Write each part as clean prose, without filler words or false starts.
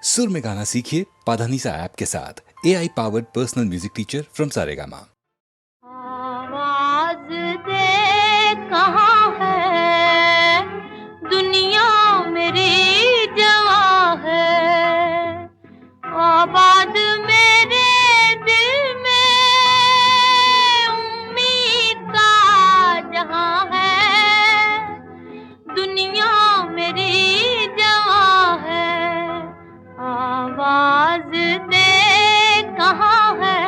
सुर में गाना सीखिए पाधानीसा ऐप के साथ। AI powered personal music teacher from Saregama. आवाज दे कहाँ है, दुनिया मेरी जवां है। आबाद मेरे दिल में उम्मीद का जहां है, दुनिया मेरी जवां है। आवाज दे कहाँ है।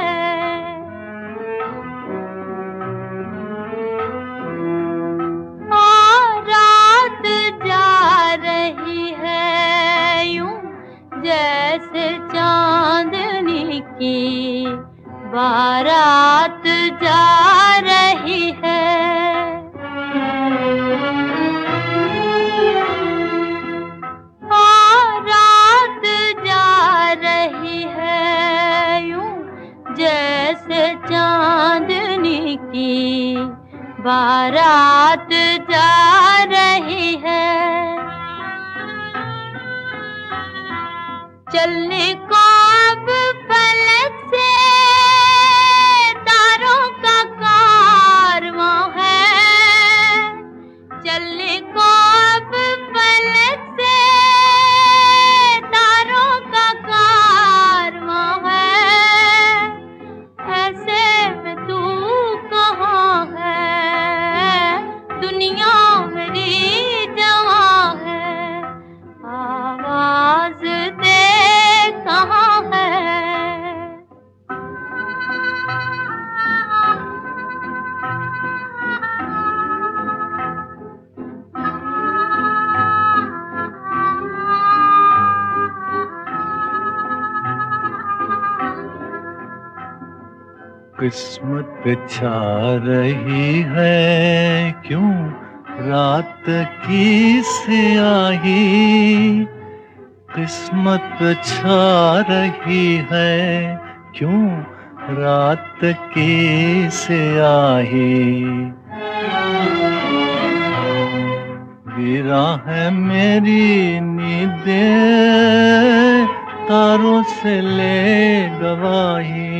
रात जा रही है यूं जैसे चांदनी की बारात जा रही है। रात जा रही है यूं जैसे चांदनी की बारात जा रही है। चलने को अब फलक से तारों का कारवां है। चलने को अब फलक से तारों का कारवां है। ऐसे में तू कहाँ है, दुनिया मेरी जवां है। आवाज दे कहाँ है। किस्मत छा रही है क्यों रात की स्याही। किस्मत छा रही है क्यों रात की स्याही। गिरा है मेरी नींदें तारों से ले गवाही।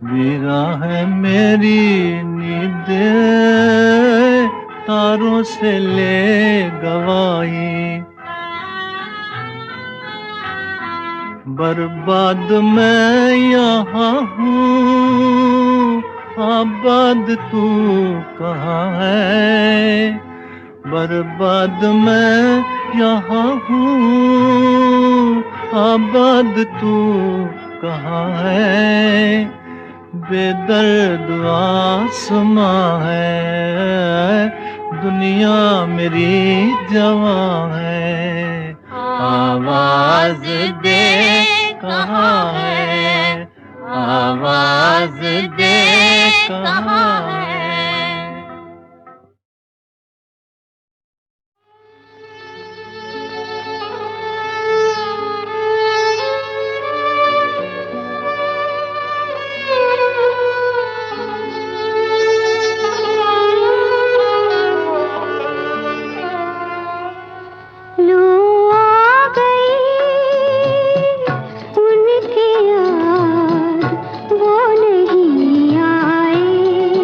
गिरा है मेरी नींदें तारों से ले गवाही। बर्बाद मैं यहाँ हूँ, आबाद तू कहाँ है। बर्बाद मैं यहाँ हूँ, आबाद तू कहाँ है। बेदर्द आसमां है, दुनिया मेरी जवां है। आवाज दे कहाँ है, आवाज दे कहाँ है। उनकी याद वो नहीं आए।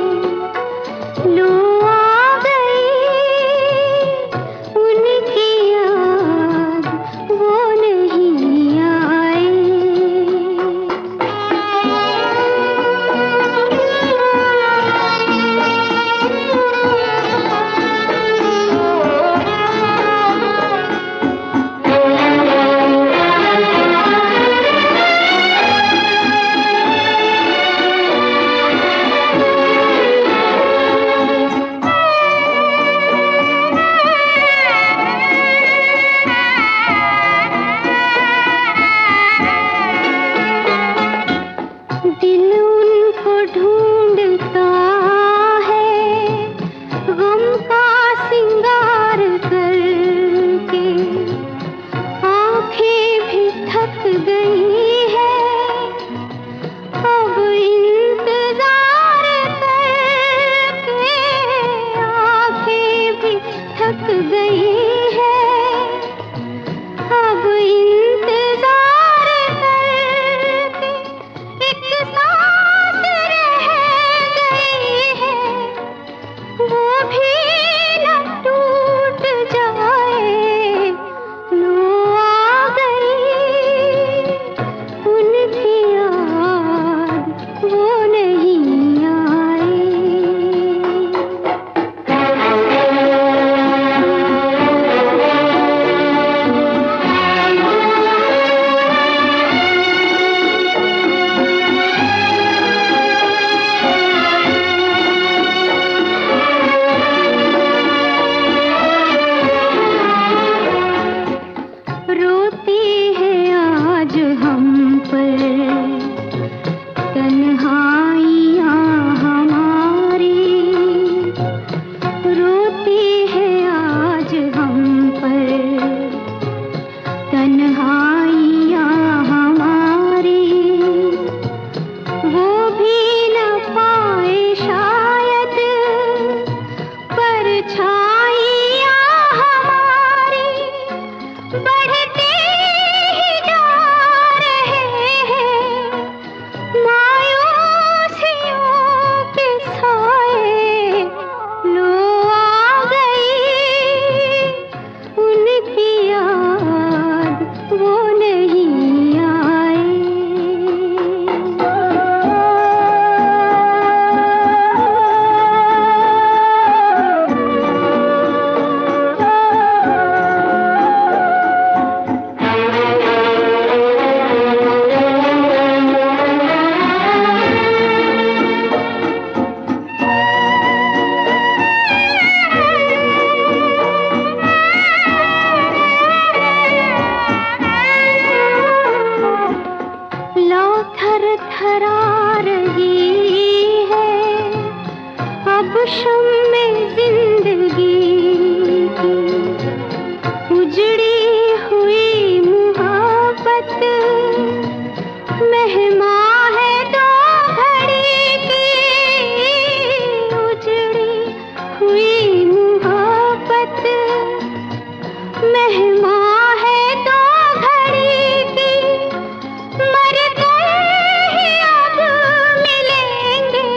रोती है आज हम पर तन्हाइयाँ हमारी, रोती है आज हम पर तन्हाइयाँ हमारी। वो भी न पाए शायद परछाइयाँ हमारी, बढ़ते ही जा रहे हैं मायूसियों के साए। लो आ गई उनकी याद, वो नहीं आए। लौ थर थरा रही है अब शम्मे जिंदगी की, उजड़ी हुई मुहब्बत मेहमां है दो घड़ी की। उजड़ी हुई मुहब्बत मेहमां है दो घड़ी की, मर गए ही अब मिलेंगे,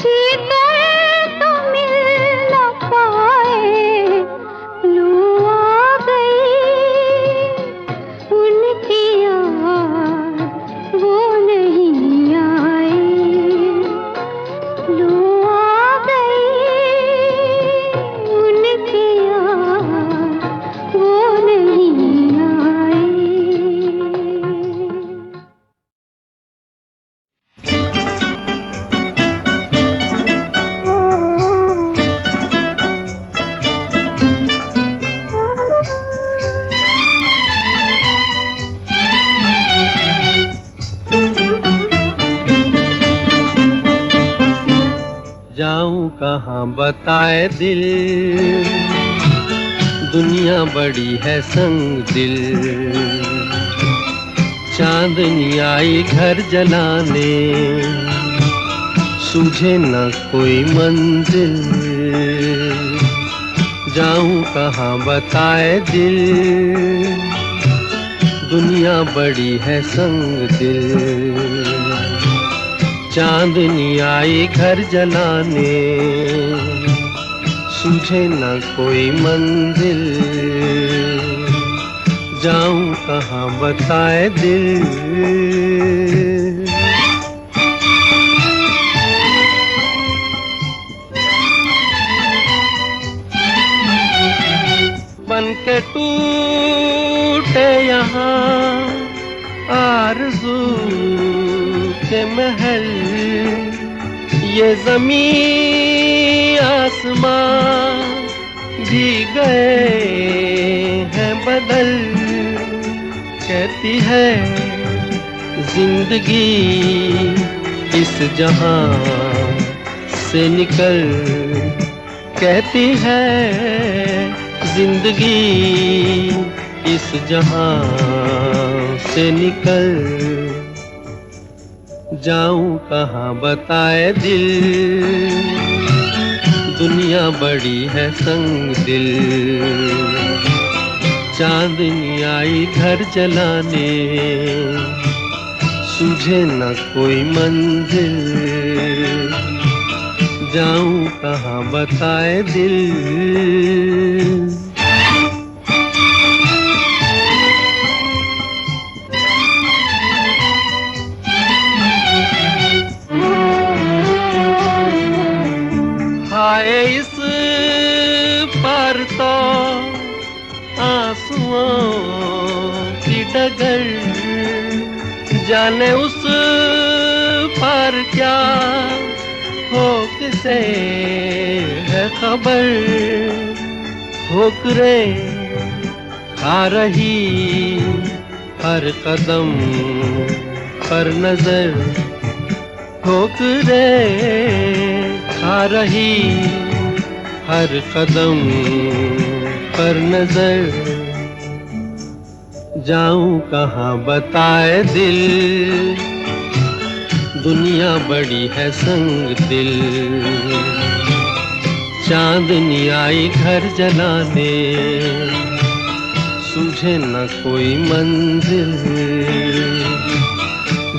जी कर तो मिल न पाए। लो आ गई उनकी याद, वो नहीं आए। लो आ गई उनकी याद, वो नहीं आए। जाऊं कहाँ बताए दिल, दुनिया बड़ी है संग दिल। चांदनी आई घर जलाने, सूझे न कोई मंजिल। जाऊं कहाँ बताए दिल, दुनिया बड़ी है संग दिल। चांदनी आई घर जलाने, सूझे न कोई मंजिल। जाऊं कहाँ बताए दिल। बन के टूटे यहाँ आरज़ू के महल, ये ज़मीं आसमां भी गए हैं बदल। कहती है जिंदगी इस जहां से निकल, कहती है जिंदगी इस जहां से निकल। जाऊं कहाँ बताए दिल, दुनिया बड़ी है संग दिल। चांदनी आई घर जलाने, सूझे न कोई मंजिल। जाऊं कहाँ बताए दिल। हाय इस पार तो आंसुओं की डगर, जाने उस पार क्या हो किसे है खबर। ठोकरे आ रही हर कदम पर नजर ठोकरे आ रही हर कदम पर नजर जाऊं कहाँ बताए दिल दुनिया बड़ी है संग दिल चांदनी आई घर जलाने सूझे न कोई मंजिल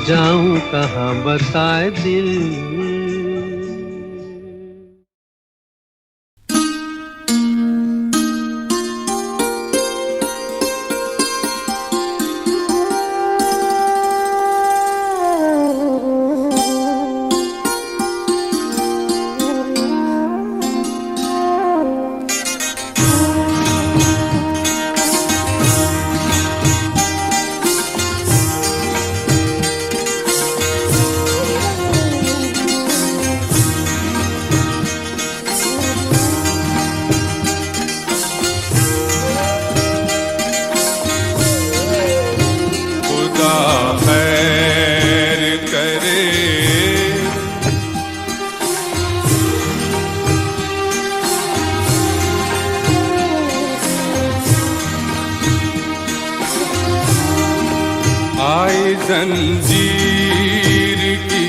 जाऊं कहाँ बताए दिल जंजीर की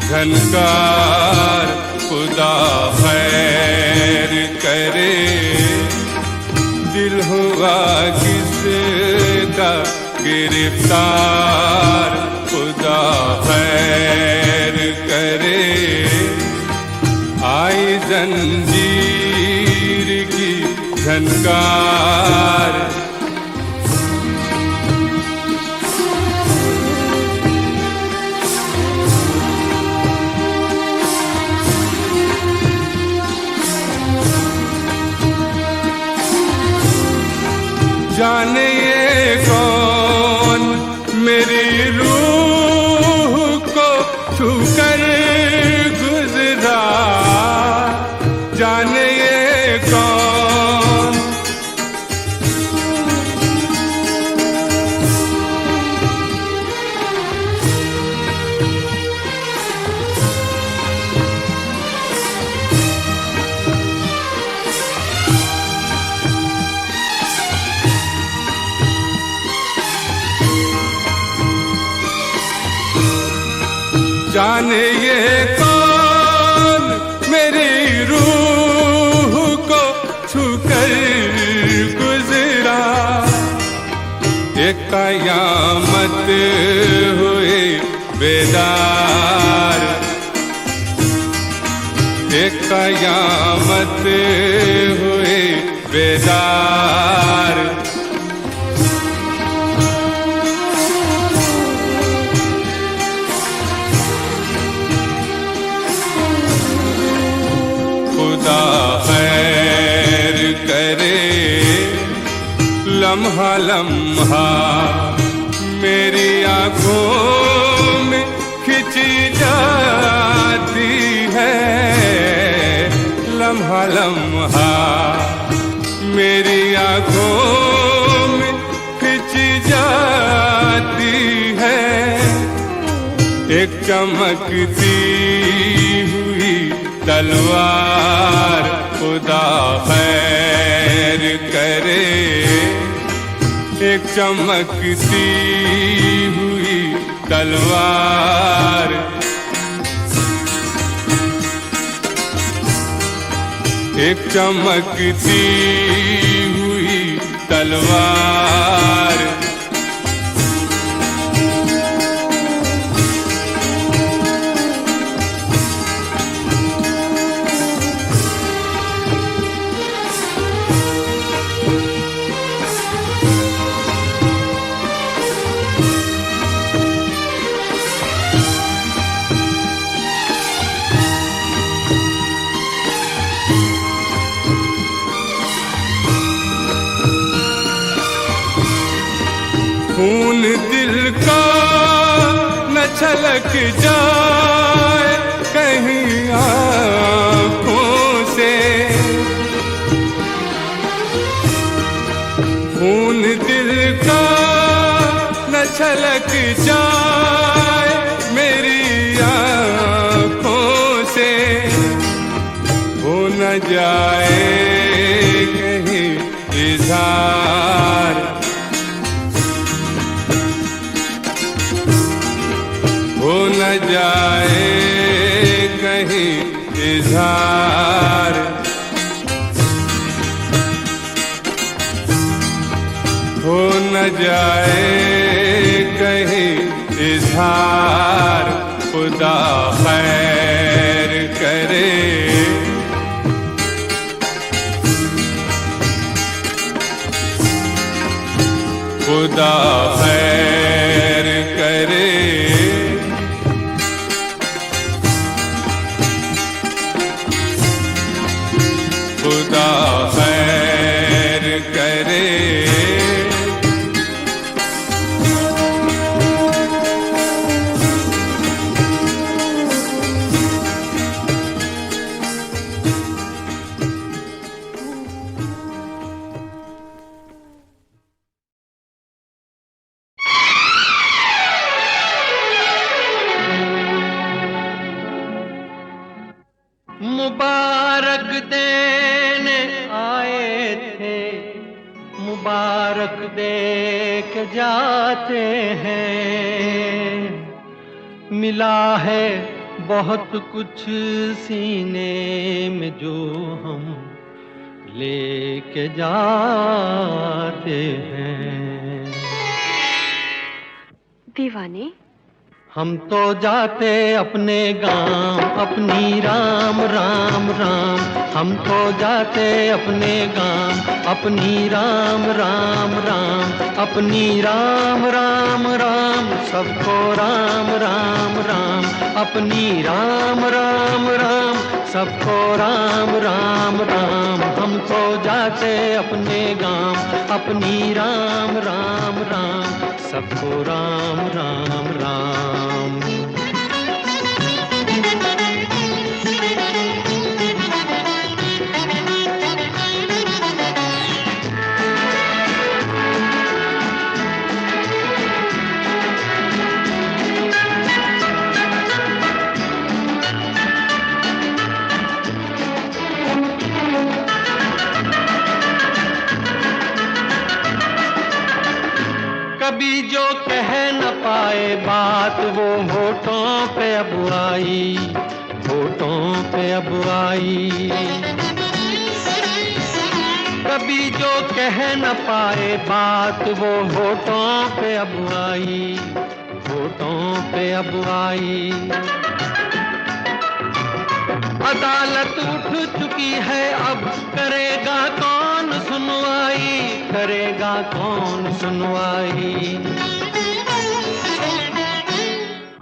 झनकार खुदा खैर करे दिल हुआ किसका गिरफ्तार खुदा खैर करे आई जंजीर की झनकार जाने ये कौन मेरी रूह को छूकर गुजरा जाने ये कौन जाने ये कौन मेरी रूह को छूकर गुजरा एक कयामत हुए बेदार एक कयामत हुए बेदार खुदा खैर करे लम्हा लम्हा मेरी आँखों में खिंची जाती है लम्हा लम्हा मेरी आँखों में खिंची जाती है एक चमकती हुई तलवार खुदा खैर करे एक चमकती हुई तलवार एक चमकती हुई तलवार खून दिल का न छलक जाए कहीं आँखों से खून छलक जाए मेरी आँखों से, हो न जाए कहीं इज़हार, हो न जाए कहीं इज़हार, हो न जाए कहीं इज़हार। खुदा खैर करे, खुदा खैर करे, खुदा खैर करे। मुबारक देने आए थे, मुबारक दे के जाते हैं। मिला है बहुत कुछ सीने में जो हम लेके जाते हैं। दीवाने, हम तो जाते अपने गांव, अपनी राम राम राम। हम तो जाते अपने गांव, अपनी राम राम राम। अपनी राम राम राम, सबको राम राम राम। अपनी राम राम राम, सबको राम राम राम। हम तो जाते अपने गांव, अपनी राम राम राम। सबको राम राम राम। कभी जो कह न पाए बात वो होठों पे अब आई, होठों पे अब आई। कभी जो कह न पाए बात वो होठों पे अब आई, होठों पे अब आई। अदालत उठ चुकी है अब करेगा कौन सुनवाई, करेगा कौन सुनवाई।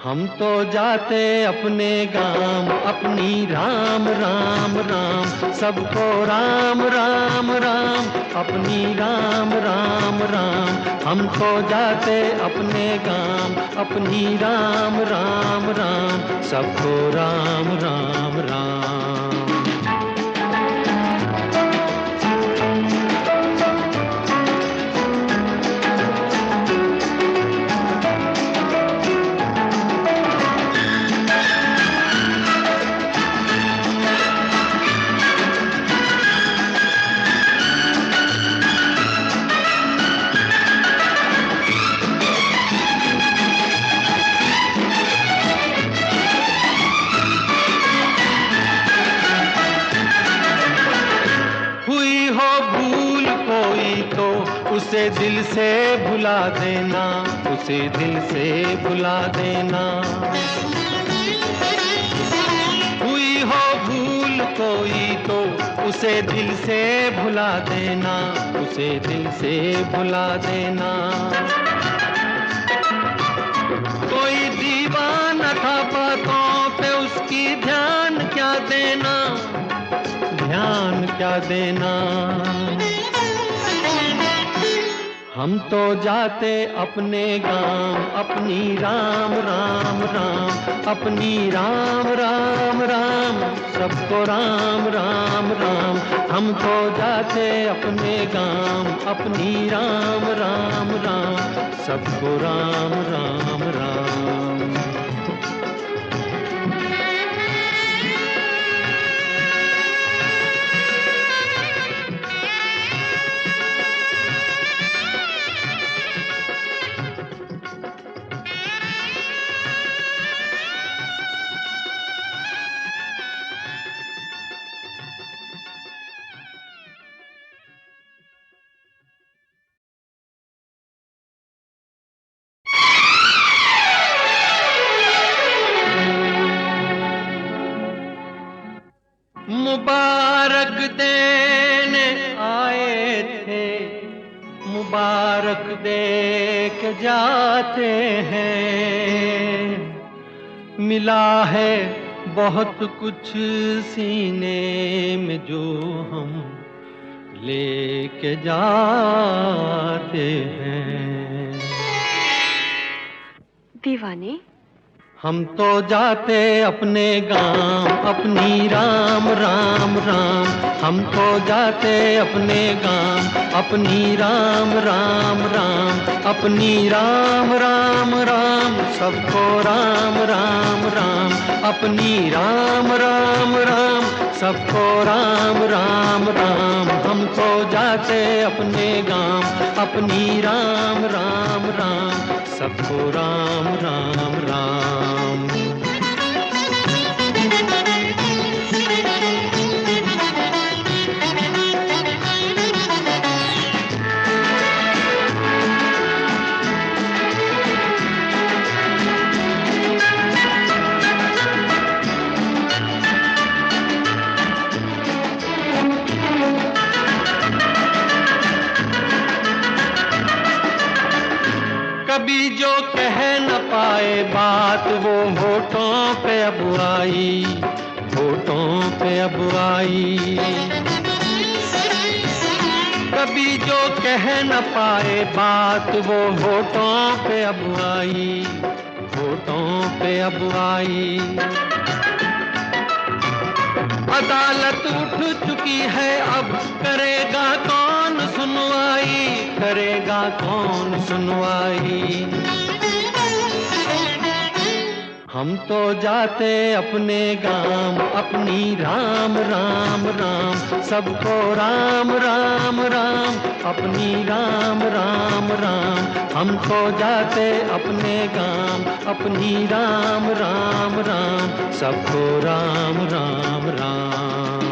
हम तो जाते अपने गांव, अपनी राम राम राम। सबको राम राम राम, अपनी राम राम राम। हम तो जाते अपने गांव, अपनी राम राम राम। सबको राम राम राम। उसे दिल से भुला देना, उसे दिल से भुला देना। हुई हो भूल कोई तो उसे दिल से भुला देना, उसे दिल से भुला देना। कोई दीवाना था बातों पे उसकी ध्यान क्या देना, ध्यान क्या देना। हम तो जाते अपने गांव, अपनी राम राम राम, अपनी राम राम राम, सबको राम राम राम। हम तो जाते अपने गांव, अपनी राम राम राम, सबको राम राम राम। मुबारक देने आए थे, मुबारक दे के जाते हैं। मिला है बहुत कुछ सीने में जो हम लेके जाते हैं। दीवाने, हम तो जाते अपने गांव, अपनी राम राम राम। हम तो जाते अपने गांव, अपनी राम राम राम, अपनी राम राम राम, सबको राम राम राम, अपनी राम राम राम, सबको राम राम राम। हम तो जाते अपने गांव, अपनी राम राम राम, सबको राम राम राम। कभी जो कह न पाए बात वो होठों पे अब आई, होठों पे अब आई। कभी जो कह न पाए बात वो होठों पे अब आई, होठों पे अब आई। अदालत उठ चुकी है, अब करेगा कौन सुनवाई, करेगा कौन सुनवाई। हम तो जाते अपने गांव, अपनी राम राम राम, सबको राम राम राम, अपनी राम राम राम। हम तो जाते अपने गांव, अपनी राम राम राम, सबको राम राम राम।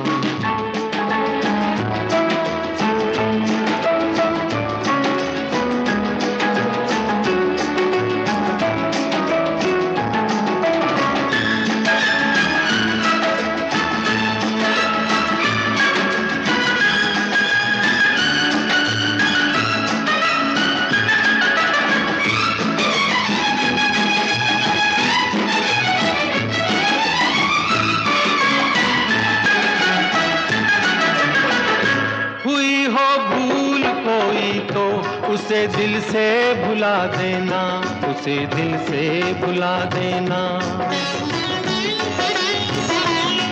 हुई हो भूल कोई तो उसे दिल से भुला देना, उसे दिल से भुला देना।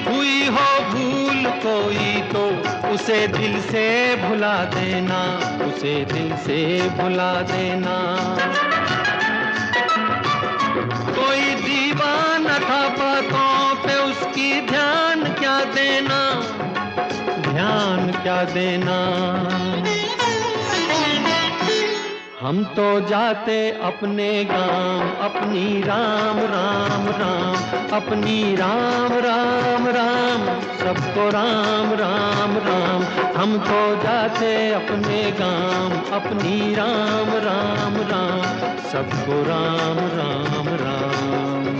हुई हो भूल कोई तो उसे दिल से भुला देना, उसे दिल से भुला देना। कोई दीवाना था बातों पे उसकी ध्यान क्या देना, ध्यान क्या देना। हम तो जाते अपने गांव, अपनी राम राम राम, अपनी राम राम राम, सबको राम राम राम। हम तो जाते अपने गांव, अपनी राम राम राम, सबको राम राम राम।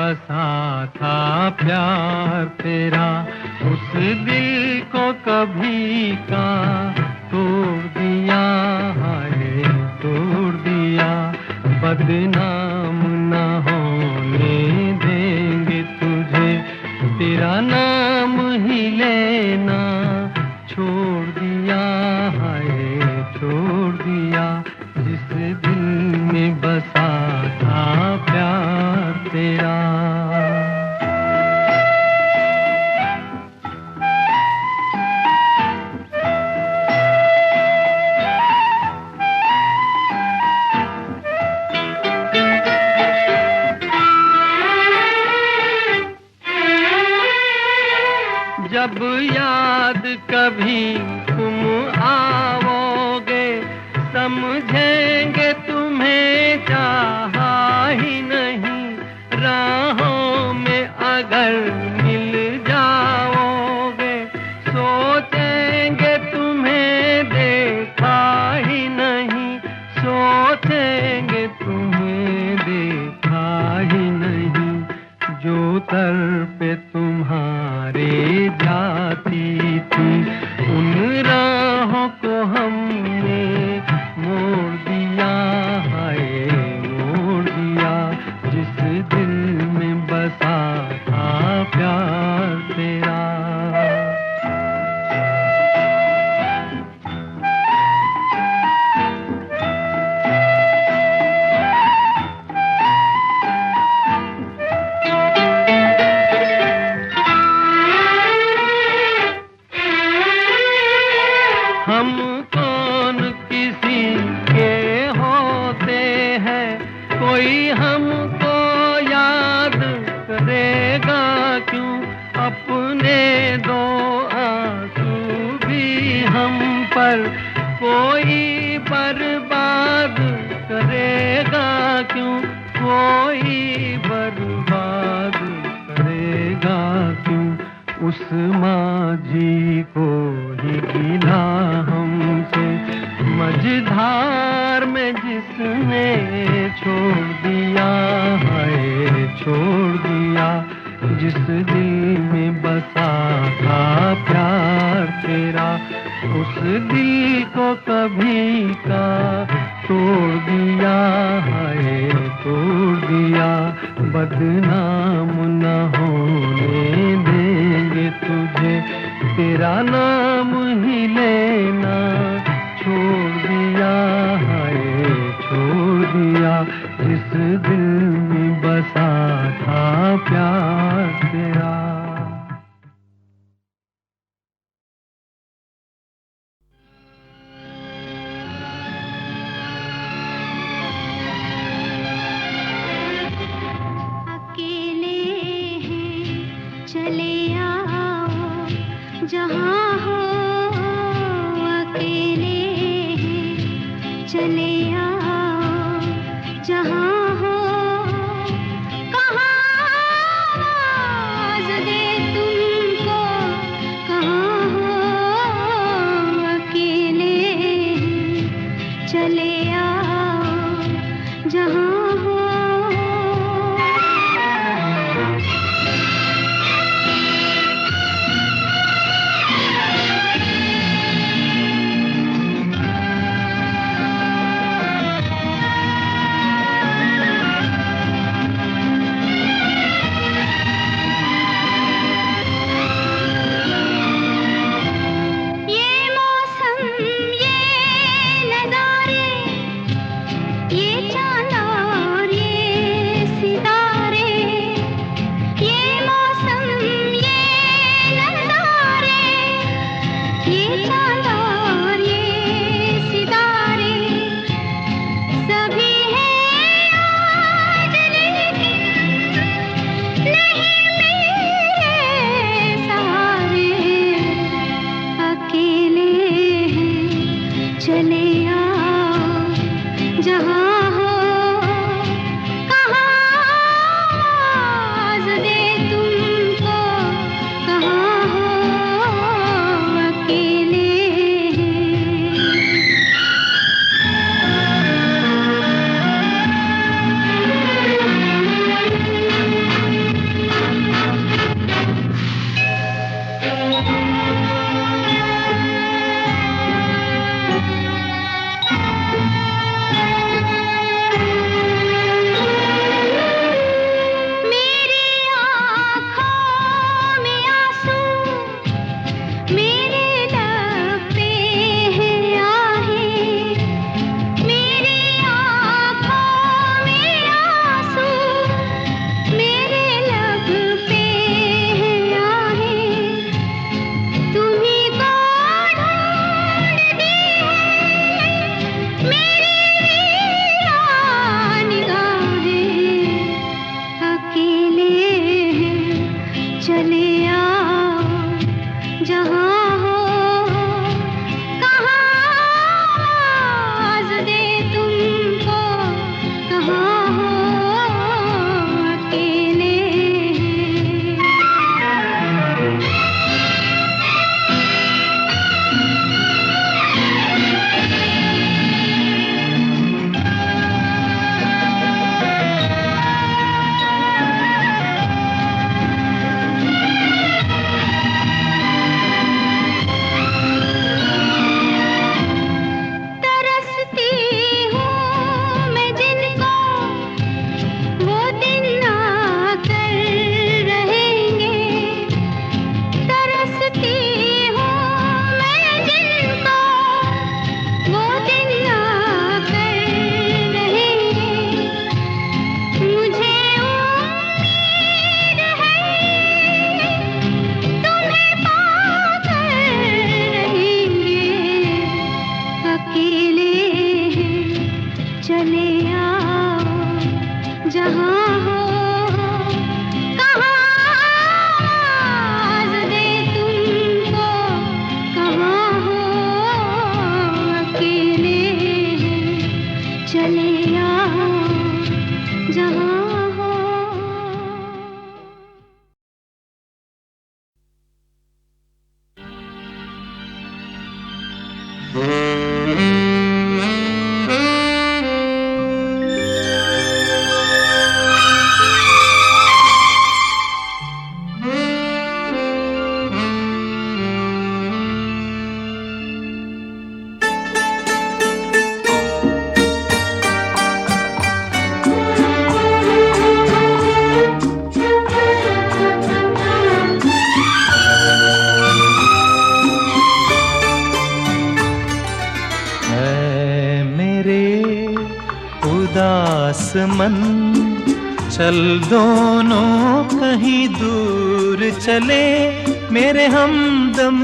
बसा था प्यार तेरा, उस दिल को कभी का तोड़ दिया, हाय तोड़ दिया। बदनाम न होने देंगे तुझे, तेरा नाम ही लेना छोड़ दिया, हाय छोड़ दिया। जिस दिल में बसा था प्यार तेरा। जब याद कभी तुम आओगे, समझेंगे तुम्हें चाहा ही नहीं। राहों में अगर मिल जाओगे, सोचेंगे तुम्हें देखा ही नहीं, सोचेंगे तुम्हें देखा ही नहीं। जो तरफ़े तुम्हारे जाती थी, उन राहों को हमने मोड़ दिया, हाय मोड़ दिया। जिस दिल में बसा था प्यार तेरा। हम कौन किसी के होते हैं, कोई हमको याद करेगा क्यों। अपने दो आंसू भी हम पर कोई बर्बाद करेगा क्यों, कोई बर्बाद करेगा क्यों। उस माझी को ही गिला हमसे, मझधार में जिसने छोड़ दिया, हाय छोड़ दिया। जिस दिल में बसा था प्यार तेरा, उस दिल को कभी का तोड़ दिया, हाय तोड़ दिया। बदनाम न होने देंगे तुझे, तेरा नाम ही लेना छोड़ दिया, हाय छोड़ दिया। जिस दिल में बसा था प्यार तेरा। चले आओ जहाँ हो, अकेले हैं चले आओ जहाँ हो। कहाँ आवाज़ दे तुमको, कहाँ हो, अकेले हैं चले आओ जहाँ हो। चले आओ जहाँ हो कहाँ आवाज़ दे तुमको, कहाँ हो अकेले हैं, चले आओ जहाँ हो। उदास मन चल दोनों कहीं दूर चले, मेरे हमदम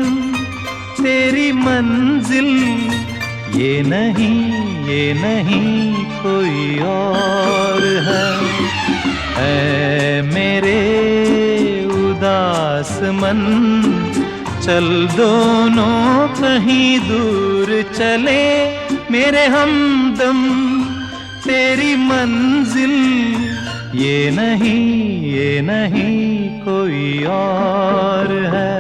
तेरी मंजिल ये नहीं कोई और है। ऐ मेरे उदास मन चल दोनों कहीं दूर चले, मेरे हमदम तेरी मंजिल ये नहीं कोई और है।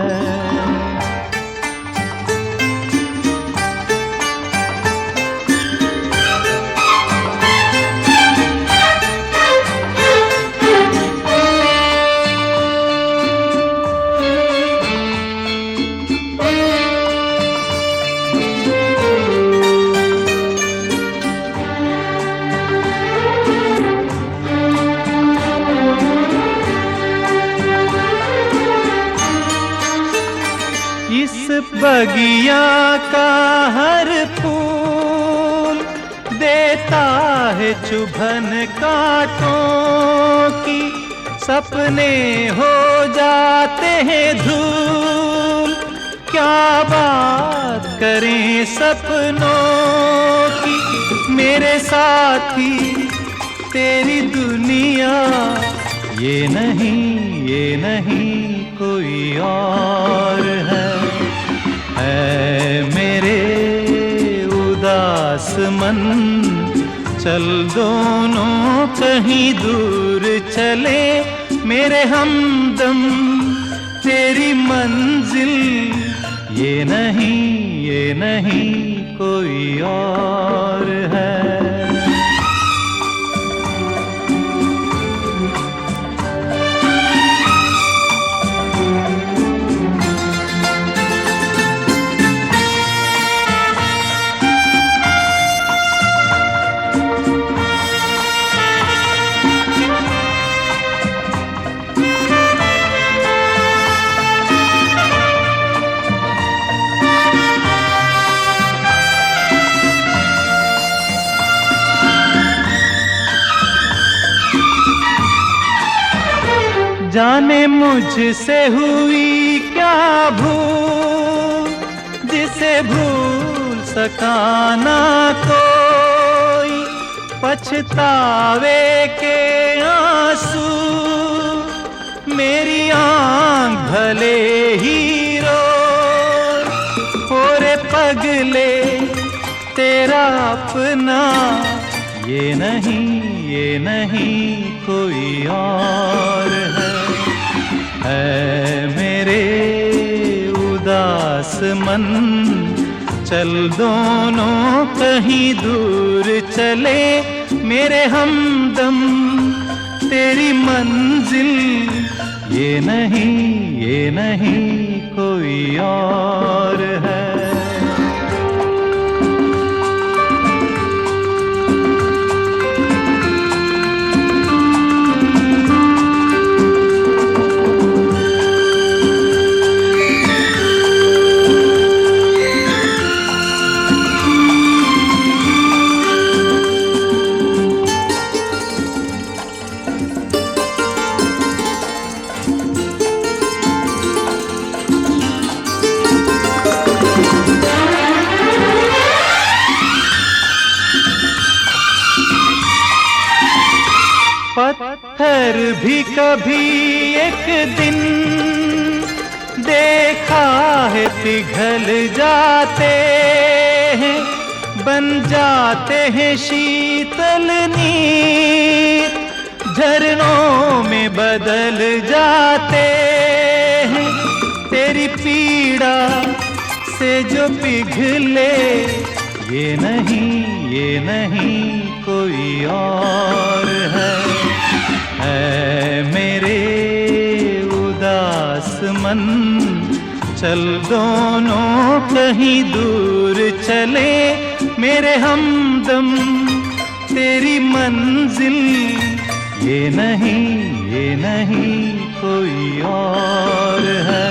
बगिया का हर फूल देता है चुभन कांटों की, सपने हो जाते हैं धूल, क्या बात करें सपनों की। मेरे साथी तेरी दुनिया ये नहीं कोई और है। ऐ मेरे उदास मन चल दोनों कहीं दूर चले, मेरे हमदम तेरी मंजिल ये नहीं कोई और है। जाने मुझसे हुई क्या भूल, जिसे भूल सका ना कोई, पछतावे के आंसू मेरी आँख भले ही रो। ओरे पगले तेरा अपना ये नहीं कोई और है। ऐ मेरे उदास मन चल दोनों कहीं दूर चले, मेरे हमदम तेरी मंजिल ये नहीं कोई और है। पत्थर भी कभी एक दिन देखा है पिघल जाते हैं, बन जाते हैं शीतल नीर, झरनों में बदल जाते हैं। तेरी पीड़ा से जो पिघले, ये नहीं कोई और है मेरे उदास मन। चल दोनों कहीं दूर चले, मेरे हमदम तेरी मंजिल, ये नहीं कोई और है।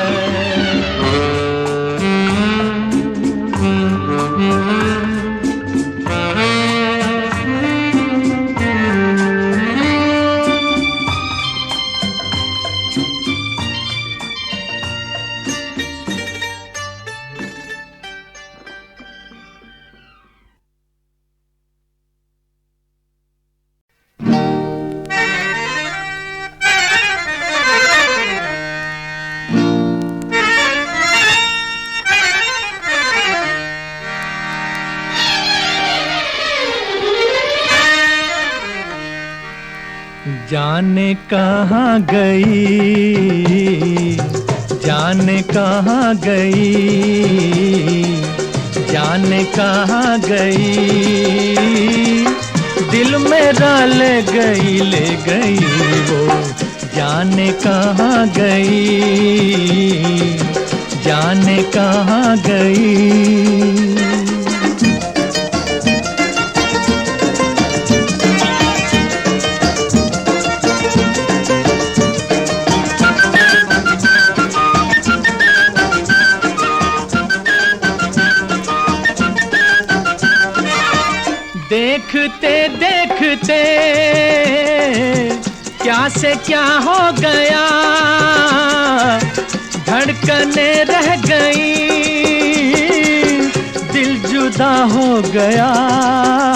जाने कहाँ गई, जाने कहाँ गई, जाने कहाँ गई, दिल मेरा ले गई वो। जाने कहाँ गई, जाने कहाँ गई। देखते देखते क्या से क्या हो गया, धड़कने रह गई, दिल जुदा हो गया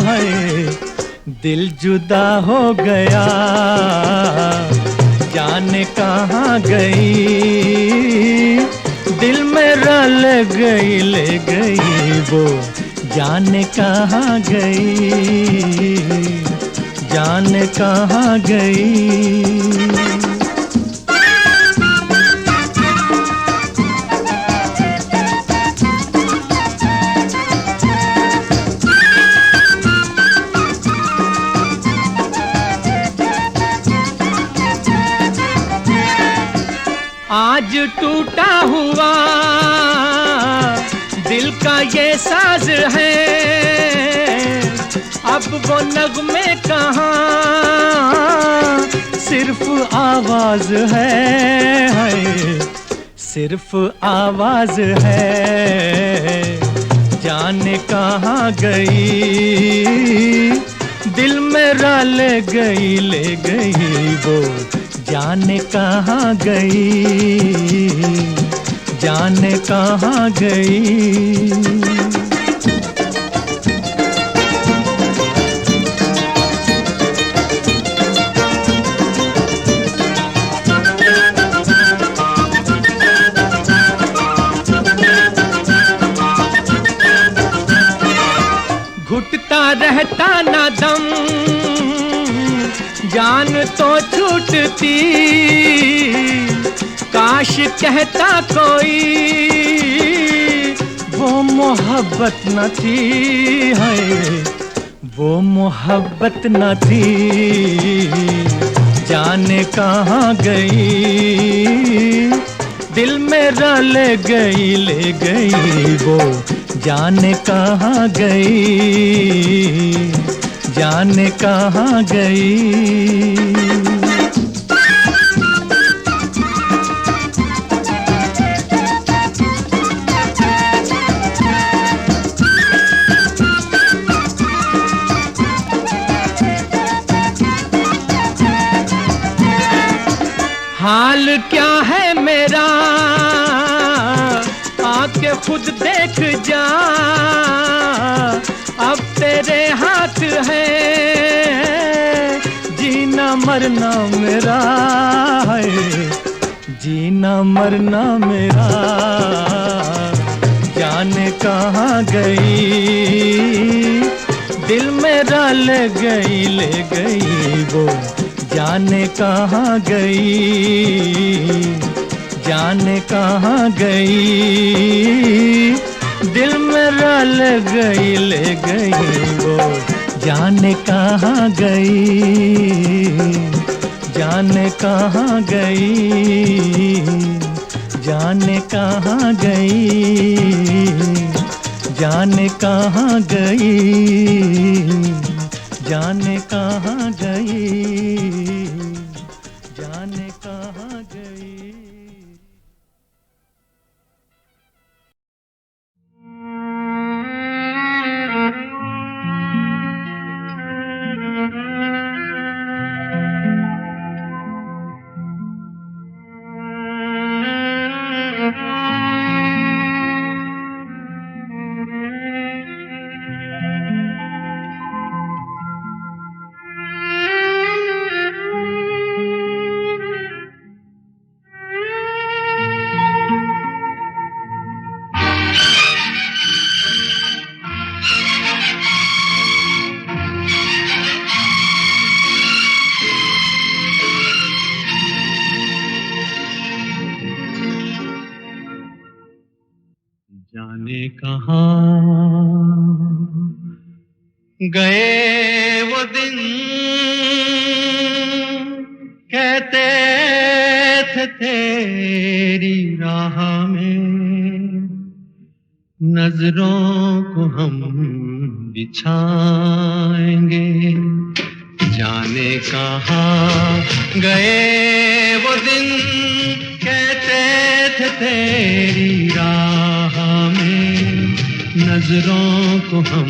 है, दिल जुदा हो गया। जाने कहाँ गई, दिल मेरा ले गई वो। जाने कहाँ गई, जाने कहाँ गई। आज टूटा हुआ दिल का ये साज है, अब वो नगमे कहाँ, सिर्फ आवाज है, सिर्फ आवाज है। जाने कहाँ गई, दिल मेरा ले गई वो। जाने कहाँ गई, जाने कहाँ गई। घुटता रहता ना दम, जान तो छूटती, काश कहता कोई वो मोहब्बत न थी, है वो मोहब्बत न थी। जाने कहाँ गई, दिल मेरा ले गई वो। जाने कहाँ गई, जाने कहाँ गई। हाल क्या है मेरा, आके खुद देख जा, अब तेरे हाथ है, जीना मरना मेरा है, जीना मरना मेरा, जाने कहाँ गई, दिल मेरा ले गई वो, जाने कहाँ गई, जाने कहाँ गई, दिल मेरा ले गई वो, जाने कहाँ गई, जाने कहाँ गई, जाने कहाँ गई, जाने कहाँ गई, जाने कहाँ गई, जाने कहाँ गई। जाने कहाँ गए वो दिन, कहते थे तेरी राह में नजरों को हम बिछाएंगे। जाने कहाँ गए वो दिन, कहते थे तेरी राह में नजरों को हम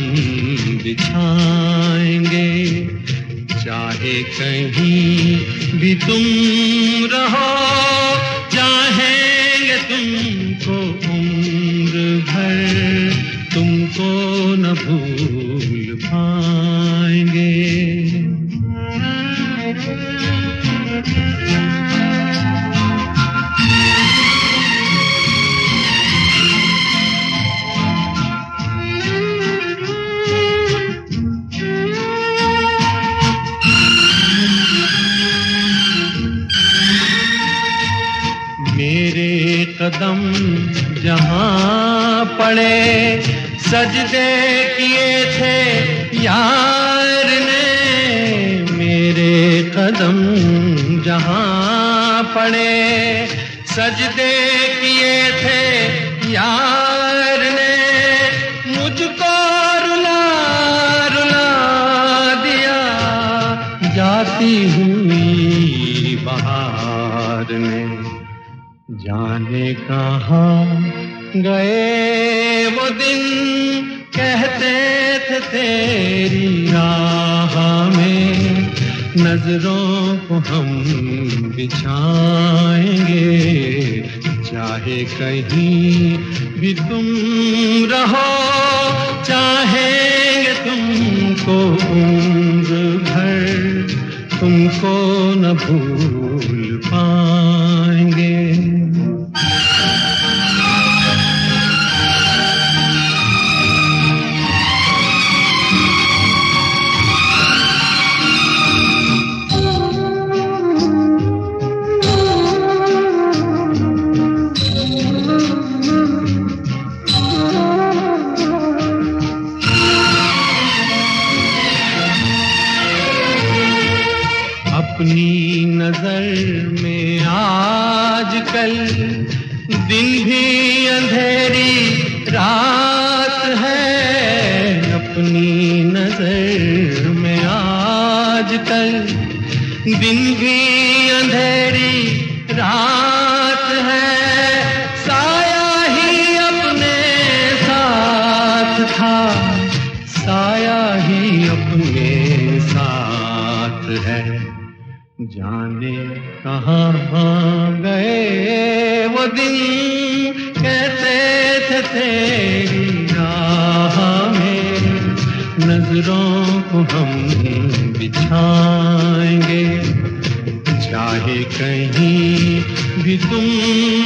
बिछाएंगे। चाहे कहीं भी तुम रहो, चाहेंगे तुमको उम्र भर, तुमको न भूल पाएंगे। मेरे कदम जहाँ पड़े, सजदे किए थे यार ने। मेरे कदम जहाँ पड़े, सजदे किए थे यार ने। मुझको रुला रुला दिया जाती हुई बहार ने। जाने कहाँ गए वो दिन, कहते थे तेरी राह में नजरों को हम बिछाएंगे। चाहे कहीं भी तुम रहो, चाहेंगे तुमको उम्र भर, तुमको न भूल पाएंगे। अपनी नजर में आजकल दिन भी अंधेरी रात है। अपनी नजर में आजकल दिन भी अंधेरी रात है। साया ही अपने साथ था, साया ही अपने साथ है। जाने कहाँ गए वो दिन, कहते थे तेरी राह में नजरों को हम बिछाएंगे। चाहे कहीं भी तुम